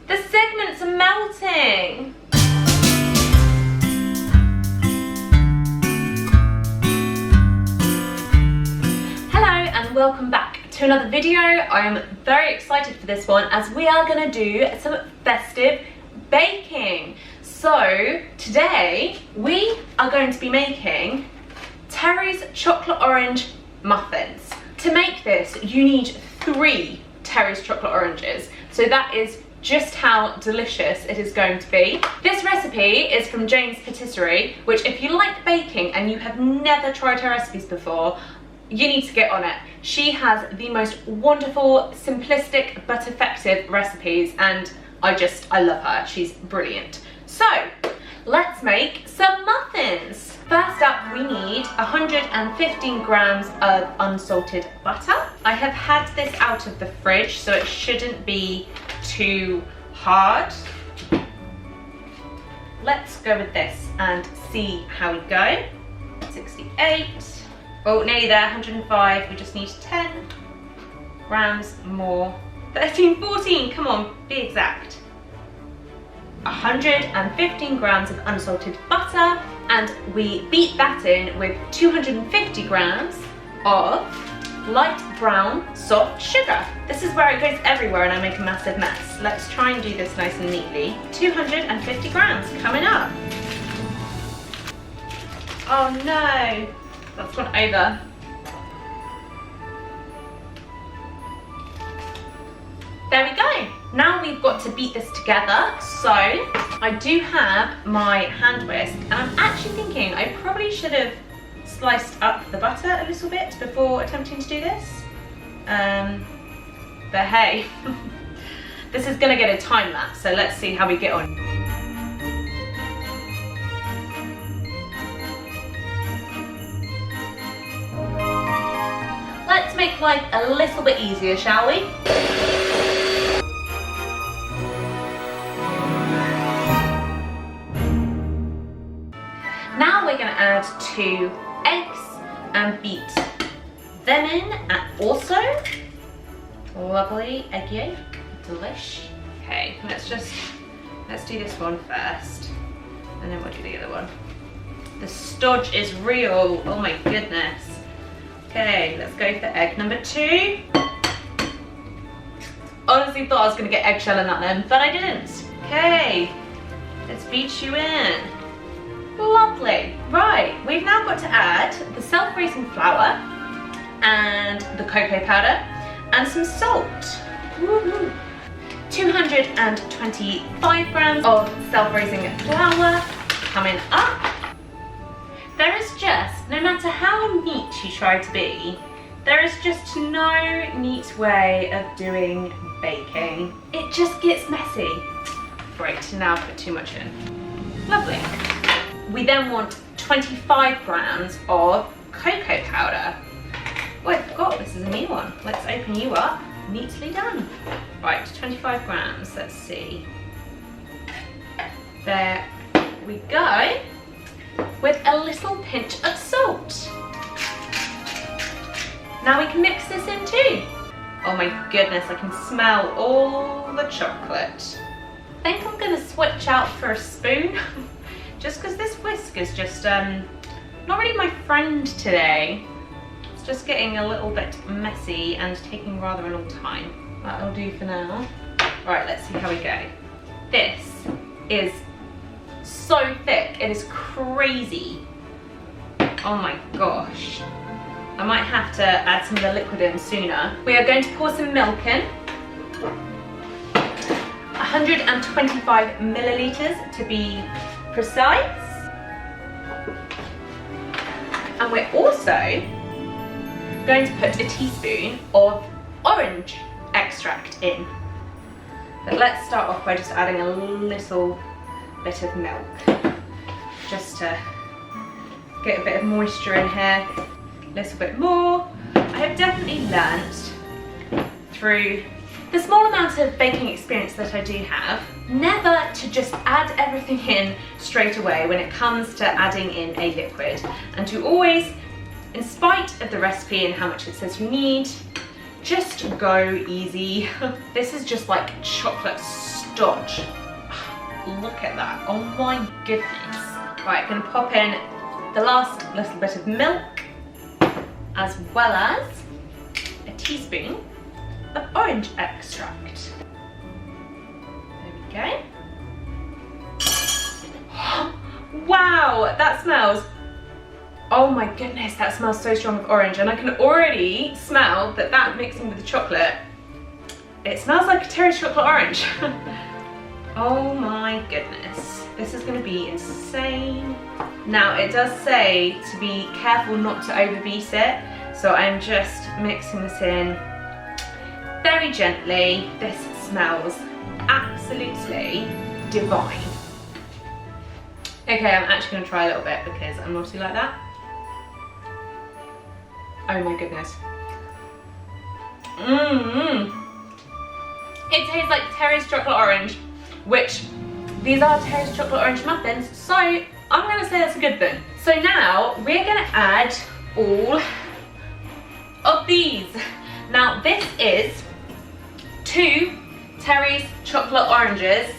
The segments are melting. Hello and welcome back to another video. I am very excited for this one as we are going to do some festive baking. So today we are going to be making Terry's chocolate orange muffins. To make this you need 3 Terry's chocolate oranges, so that is just how delicious it is going to be. This recipe is from Jane's Patisserie, which if you like baking and you have never tried her recipes before, you need to get on it. She has the most wonderful, simplistic but effective recipes, and I love her. She's brilliant. So let's make some muffins. First up, we need 115 grams of unsalted butter. I have had this out of the fridge, so it shouldn't be too hard. Let's go with this and see how we go. 68. Oh, nearly there, 105. We just need 10 grams more. 13, 14, come on, be exact. 115 grams of unsalted butter, and we beat that in with 250 grams of light brown soft sugar. This is where it goes everywhere and I make a massive mess. Let's try and do this nice and neatly. 250 grams coming up. Oh no, that's gone over. There we go. Now we've got to beat this together. So I do have my hand whisk, and I'm actually thinking I probably should have sliced up the butter a little bit before attempting to do this. But hey, this is gonna get a time lapse, so let's see how we get on. Let's make life a little bit easier, shall we? Now we're going to add 2 eggs and beat them in, and also lovely egg yolk, delish. Okay, let's do this one first, and then we'll do the other one. The stodge is real, oh my goodness. Okay, let's go for egg number 2. Honestly thought I was going to get eggshell in that then, but I didn't. Okay, let's beat you in. Lovely. Right, we've now got to add the self-raising flour and the cocoa powder and some salt. Woo-hoo. 225 grams of self-raising flour coming up. There is just, no matter how neat you try to be, there is just no neat way of doing baking. It just gets messy. Great, now I've put too much in. Lovely. We then want 25 grams of cocoa powder. Oh, I forgot this is a new one. Let's open you up. Neatly done. Right, 25 grams, let's see. There we go. With a little pinch of salt. Now we can mix this in too. Oh my goodness, I can smell all the chocolate. I think I'm gonna switch out for a spoon. Just because this whisk is just not really my friend today. It's just getting a little bit messy and taking rather a long time. That'll do for now. Right, let's see how we go. This is so thick, it is crazy. Oh my gosh. I might have to add some of the liquid in sooner. We are going to pour some milk in. 125 milliliters to be precise. And we're also going to put a teaspoon of orange extract in. But let's start off by just adding a little bit of milk, just to get a bit of moisture in here. A little bit more. I have definitely learnt through the small amount of baking experience that I do have, never to just add everything in straight away when it comes to adding in a liquid, and to always, in spite of the recipe and how much it says you need, just go easy. This is just like chocolate dodge. Look at that, oh my goodness. Right, I'm gonna pop in the last little bit of milk, as well as a teaspoon of orange extract. There we go. Wow, that smells, oh my goodness, that smells so strong of orange, and I can already smell that mixing with the chocolate, it smells like a Terry's chocolate orange. Oh my goodness, this is going to be insane. Now it does say to be careful not to overbeat it, so I'm just mixing this in very gently. This smells absolutely divine. Okay, I'm actually going to try a little bit because I'm naughty like that. Oh my goodness. It tastes like Terry's chocolate orange, which these are Terry's chocolate orange muffins, so I'm going to say that's a good thing. So now we're going to add all of these. Now this is 2 Terry's chocolate oranges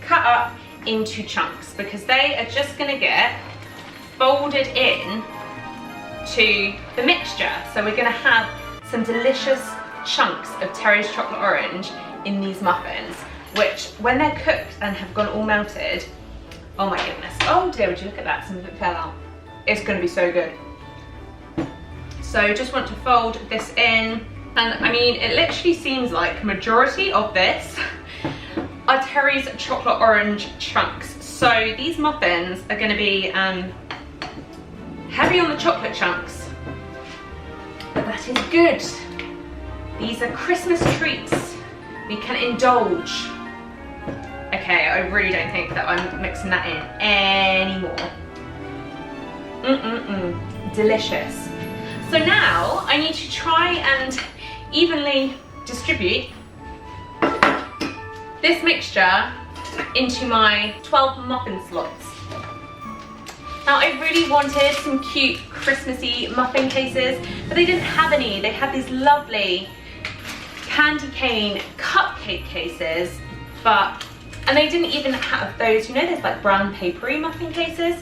cut up into chunks, because they are just going to get folded in to the mixture. So we're going to have some delicious chunks of Terry's chocolate orange in these muffins, which when they're cooked and have gone all melted, oh my goodness, oh dear, would you look at that, some of it fell out. It's going to be so good. So just want to fold this in, and I mean, it literally seems like majority of this are Terry's chocolate orange chunks. So these muffins are going to be heavy on the chocolate chunks, but that is good. These are Christmas treats we can indulge. Okay, I really don't think that I'm mixing that in anymore. Delicious. So now I need to try and evenly distribute this mixture into my 12 muffin slots. Now I really wanted some cute Christmassy muffin cases, but they didn't have any. They had these lovely candy cane cupcake cases, and they didn't even have those, you know, there's like brown papery muffin cases.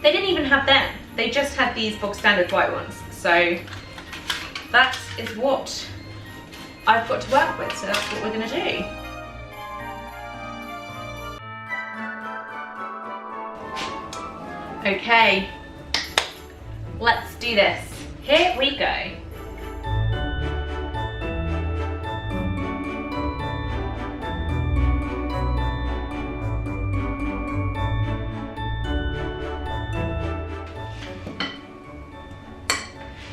They didn't even have them. They just had these bog standard white ones. So that is what I've got to work with, so that's what we're gonna do. Okay, let's do this. Here we go.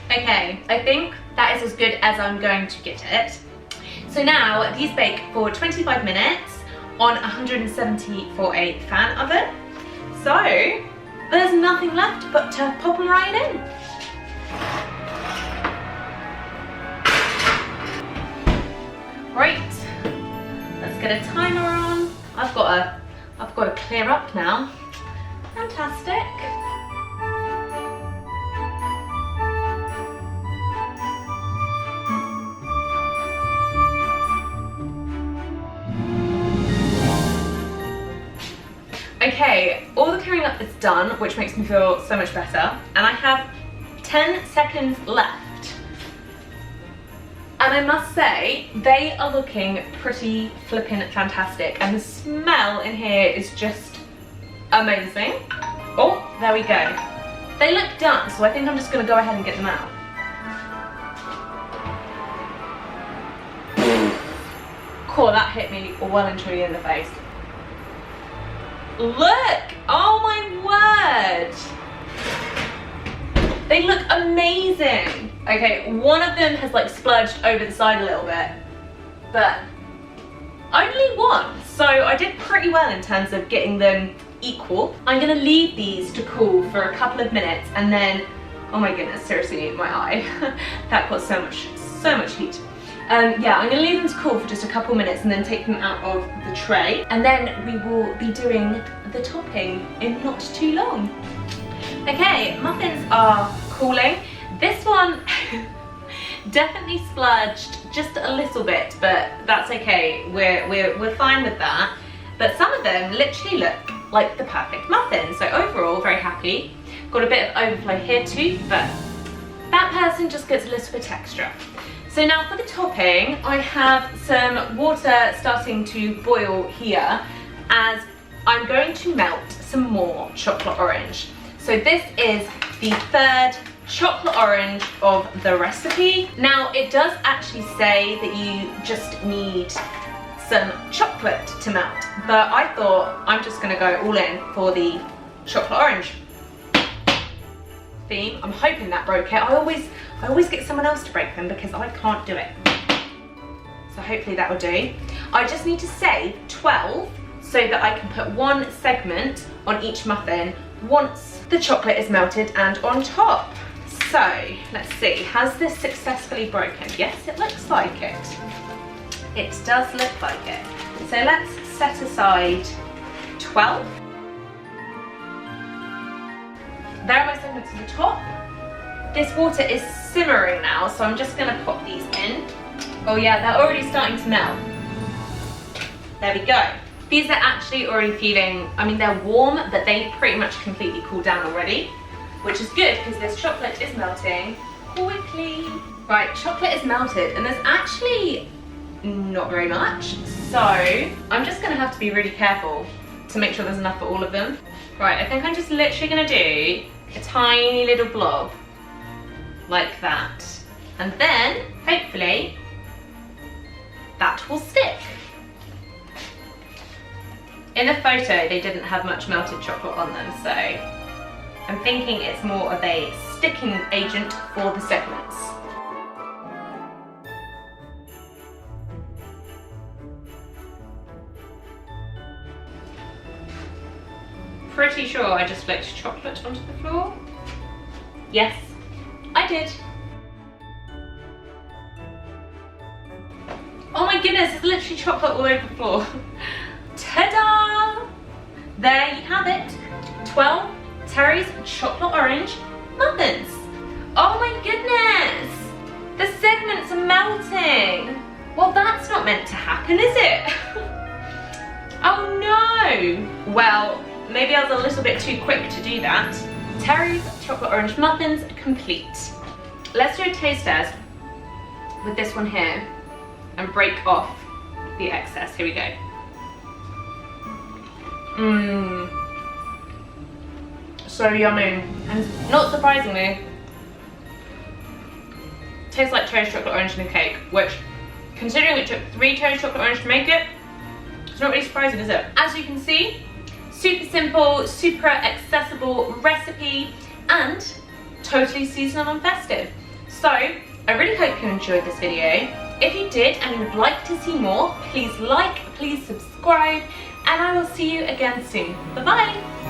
Okay, I think that is as good as I'm going to get it. So now these bake for 25 minutes on 170 for a fan oven. So there's nothing left but to pop them right in. Right, let's get a timer on. I've got to clear up now. Fantastic. Okay, all the clearing up is done, which makes me feel so much better, and I have 10 seconds left. And I must say, they are looking pretty flippin' fantastic, and the smell in here is just amazing. Oh, there we go. They look done, so I think I'm just gonna go ahead and get them out. Cool, that hit me well and truly in the face. Look! Oh my word! They look amazing! Okay, one of them has like splurged over the side a little bit, but only one. So I did pretty well in terms of getting them equal. I'm gonna leave these to cool for a couple of minutes, and then, oh my goodness, seriously, my eye. That got so much heat. Yeah, I'm going to leave them to cool for just a couple minutes and then take them out of the tray. And then we will be doing the topping in not too long. Okay, muffins are cooling. This one definitely splurged just a little bit, but that's okay. We're fine with that. But some of them literally look like the perfect muffin. So overall, very happy. Got a bit of overflow here too, but that person just gets a little bit extra. So now for the topping, I have some water starting to boil here as I'm going to melt some more chocolate orange. So this is the third chocolate orange of the recipe. Now it does actually say that you just need some chocolate to melt, but I thought I'm just gonna go all in for the chocolate orange theme. I'm hoping that broke it. I always get someone else to break them because I can't do it. So hopefully that will do. I just need to save 12 so that I can put one segment on each muffin once the chocolate is melted and on top. So let's see, has this successfully broken? Yes, it looks like it. It does look like it. So let's set aside 12. There are my segments at the top. This water is simmering now, so I'm just gonna pop these in. Oh yeah, they're already starting to melt. There we go. These are actually already feeling, I mean, they're warm, but they pretty much completely cooled down already, which is good because this chocolate is melting quickly. Right, chocolate is melted, and there's actually not very much. So I'm just gonna have to be really careful to make sure there's enough for all of them. Right, I think I'm just literally gonna do a tiny little blob like that. And then, hopefully, that will stick. In the photo, they didn't have much melted chocolate on them, so I'm thinking it's more of a sticking agent for the segments. Pretty sure I just flicked chocolate onto the floor. Yes, I did. Oh my goodness, there's literally chocolate all over the floor. Ta-da! There you have it. 12 Terry's chocolate orange muffins. Oh my goodness! The segments are melting. Well, that's not meant to happen, is it? Oh no! Well, maybe I was a little bit too quick to do that. Terry's chocolate orange muffins complete. Let's do a taste test with this one here and break off the excess. Here we go. Mmm. So yummy. And not surprisingly, tastes like Terry's chocolate orange in a cake, which, considering it took 3 Terry's chocolate orange to make it, it's not really surprising, is it? As you can see, super simple, super accessible recipe and totally seasonal and festive. So I really hope you enjoyed this video. If you did and you would like to see more, please like, please subscribe, and I will see you again soon. Bye bye.